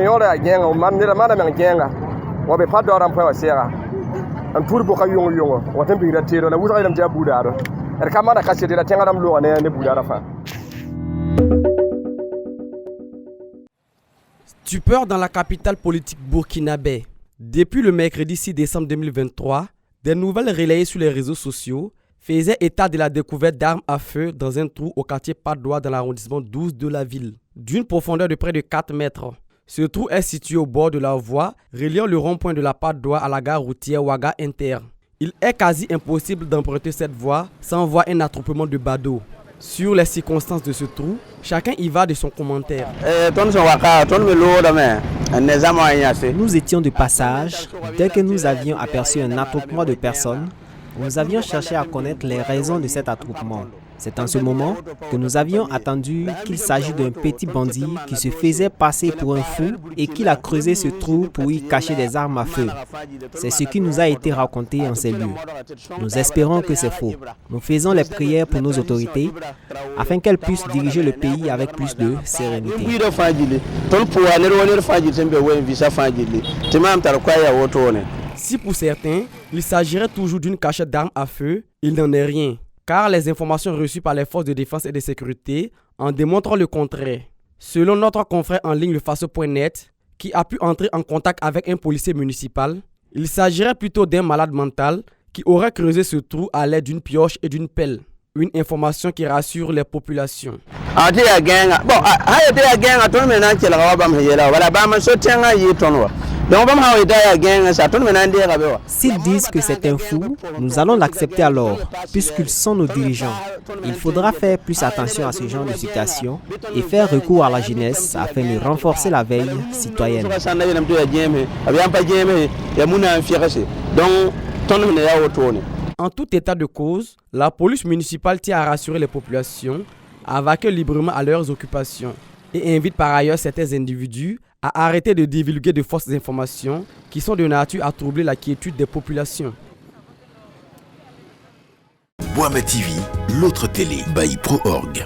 Yola genga o mamnira mana men genga wo be paddo ram pa wasera an turbo ka yongo wo tambi da tero na wuta dam jabuda do er kamana kasse de la tenga dam lo ne buda rafa. Stupeur dans la capitale politique burkinabé. Depuis le mercredi 6 décembre 2023, des nouvelles relayées sur les réseaux sociaux faisaient état de la découverte d'armes à feu dans un trou au quartier Padoua dans l'arrondissement 12 de la ville, d'une profondeur de près de 4 mètres. Ce trou est situé au bord de la voie reliant le rond-point de la Padoua à la gare routière Ouaga Inter. Il est quasi impossible d'emprunter cette voie sans voir un attroupement de badauds. Sur les circonstances de ce trou, chacun y va de son commentaire. Nous étions de passage. Dès que nous avions aperçu un attroupement de personnes, nous avions cherché à connaître les raisons de cet attroupement. C'est en ce moment que nous avions attendu qu'il s'agit d'un petit bandit qui se faisait passer pour un fou et qu'il a creusé ce trou pour y cacher des armes à feu. C'est ce qui nous a été raconté en ces lieux. Nous espérons que c'est faux. Nous faisons les prières pour nos autorités afin qu'elles puissent diriger le pays avec plus de sérénité. Si pour certains, il s'agirait toujours d'une cachette d'armes à feu, il n'en est rien. Car les informations reçues par les forces de défense et de sécurité en démontrent le contraire. Selon notre confrère en ligne le Faso.net, qui a pu entrer en contact avec un policier municipal, il s'agirait plutôt d'un malade mental qui aurait creusé ce trou à l'aide d'une pioche et d'une pelle. Une information qui rassure les populations. S'ils disent que c'est un fou, nous allons l'accepter alors, puisqu'ils sont nos dirigeants. Il faudra faire plus attention à ce genre de situation et faire recours à la jeunesse afin de renforcer la veille citoyenne. En tout état de cause, la police municipale tient à rassurer les populations à vaquer librement à leurs occupations et invite par ailleurs certains individus à arrêter de divulguer de fausses informations qui sont de nature à troubler la quiétude des populations. Boama TV, l'autre télé by Pro.org.